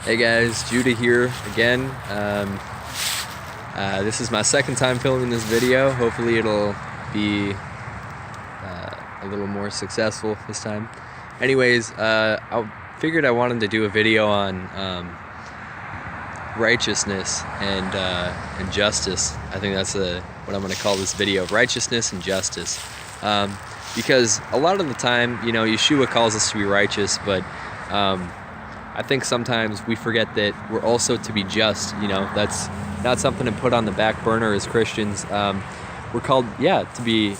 Hey guys, Judah here again. This is my second time filming this video. Hopefully it'll be a little more successful this time. Anyways, I figured I wanted to do a video on righteousness and justice. I think that's what I'm going to call this video, righteousness and justice. Because a lot of the time, Yeshua calls us to be righteous, but I think sometimes we forget that we're also to be just. That's not something to put on the back burner as Christians. We're called, to be,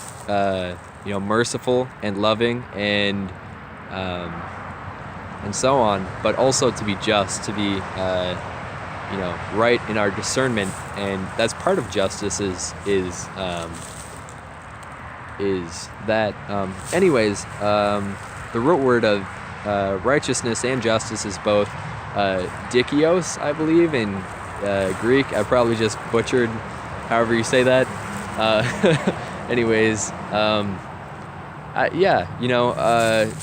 merciful and loving and so on, but also to be just, to be, right in our discernment, and that's part of justice. Is that, the root word of righteousness and justice is both dikios, I believe, in Greek. I probably just butchered however you say that.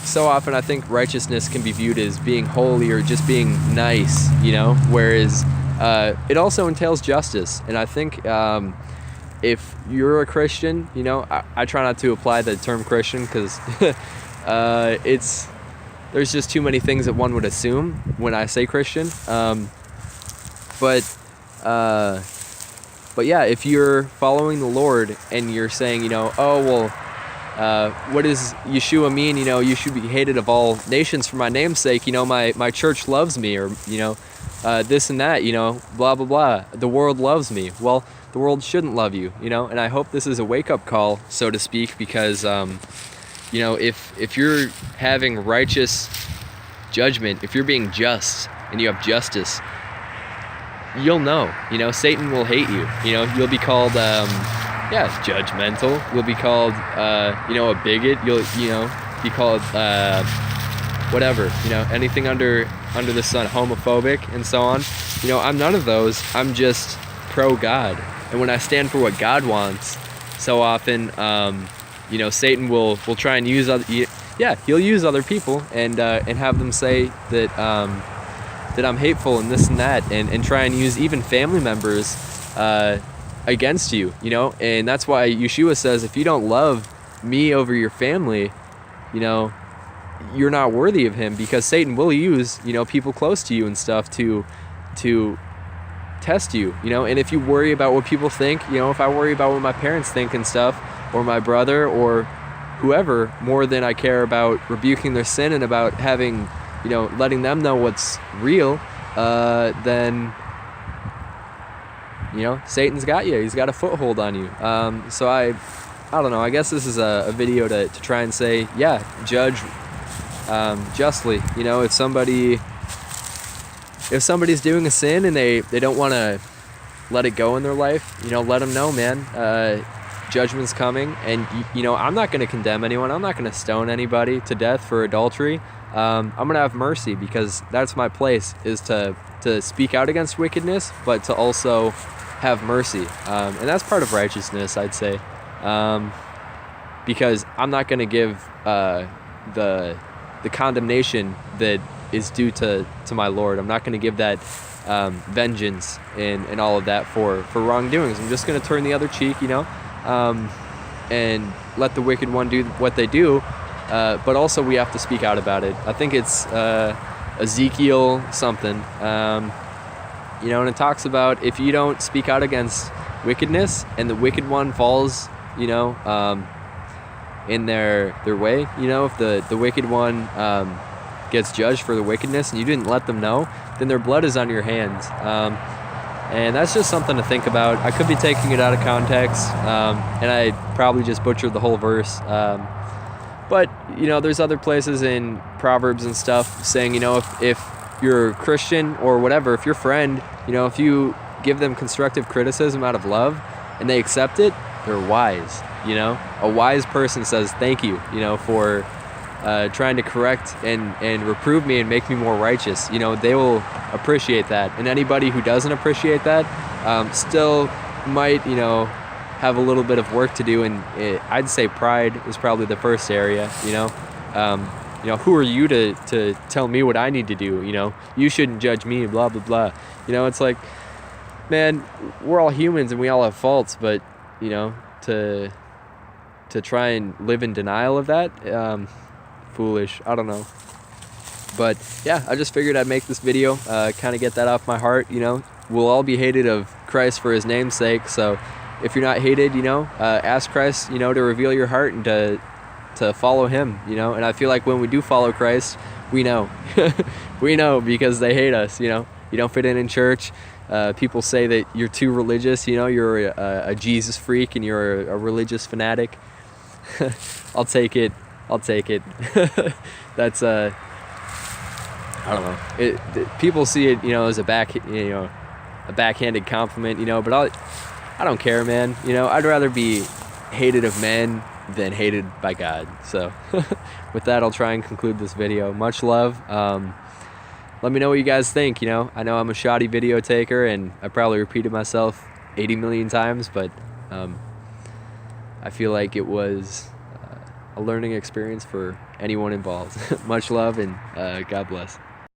So often I think righteousness can be viewed as being holy or just being nice, whereas it also entails justice. And I think if you're a Christian, I try not to apply the term Christian because there's just too many things that one would assume when I say Christian. But if you're following the Lord and you're saying, what does Yeshua mean? You should be hated of all nations for my name's sake. My church loves me, or, this and that, blah, blah, blah. The world loves me. Well, the world shouldn't love you, and I hope this is a wake-up call, so to speak, because, if you're having righteous judgment, if you're being just and you have justice, you'll know, Satan will hate you. You'll be called, judgmental. You'll be called, a bigot. You'll, be called, whatever, anything under the sun, homophobic and so on. I'm none of those. I'm just pro-God. And when I stand for what God wants, so often, Satan will try and use he'll use other people and have them say that I'm hateful and this and that, and try and use even family members against you, and that's why Yeshua says, if you don't love me over your family, you're not worthy of him, because Satan will use, people close to you and stuff to test you, and if you worry about what people think, if I worry about what my parents think and stuff, or my brother or whoever, more than I care about rebuking their sin and about having, letting them know what's real, then, Satan's got you. He's got a foothold on you. So I don't know. I guess this is a video to try and say, judge justly. If somebody's doing a sin and they don't want to let it go in their life, let them know, man. Judgment's coming, and I'm not going to condemn anyone. I'm not going to stone anybody to death for adultery. I'm going to have mercy, because that's my place, is to speak out against wickedness, but to also have mercy, and that's part of righteousness, I'd say, because I'm not going to give the condemnation that is due to my Lord. I'm not going to give that vengeance and all of that for wrongdoings. I'm just going to turn the other cheek, and let the wicked one do what they do, but also we have to speak out about it. I think it's Ezekiel something, and it talks about, if you don't speak out against wickedness and the wicked one falls, in their way, if the wicked one gets judged for the wickedness and you didn't let them know, then their blood is on your hands. And that's just something to think about. I could be taking it out of context, and I probably just butchered the whole verse. But, there's other places in Proverbs and stuff saying, if you're a Christian or whatever, if your friend, if you give them constructive criticism out of love and they accept it, they're wise. A wise person says thank you, for trying to correct and reprove me and make me more righteous. They will appreciate that. And anybody who doesn't appreciate that still might, have a little bit of work to do. And I'd say pride is probably the first area, You know, who are you to tell me what I need to do? You know, you shouldn't judge me, blah, blah, blah. You know, it's like, man, we're all humans and we all have faults, but, you know, to try and live in denial of that, foolish. I don't know. But yeah, I just figured I'd make this video, kind of get that off my heart. You know, we'll all be hated of Christ for his name's sake. So if you're not hated, you know, ask Christ, you know, to reveal your heart and to follow him, you know. And I feel like when we do follow Christ, we know. We know because they hate us, you know. You don't fit in church. People say that you're too religious, you know, you're a Jesus freak and you're a religious fanatic. I'll take it. That's I don't know. People see it, you know, as a backhanded compliment, you know. But I don't care, man. You know, I'd rather be hated of men than hated by God. So, with that, I'll try and conclude this video. Much love. Let me know what you guys think. You know, I know I'm a shoddy video taker, and I probably repeated myself 80 million times, but I feel like it was a learning experience for anyone involved. Much love, and God bless.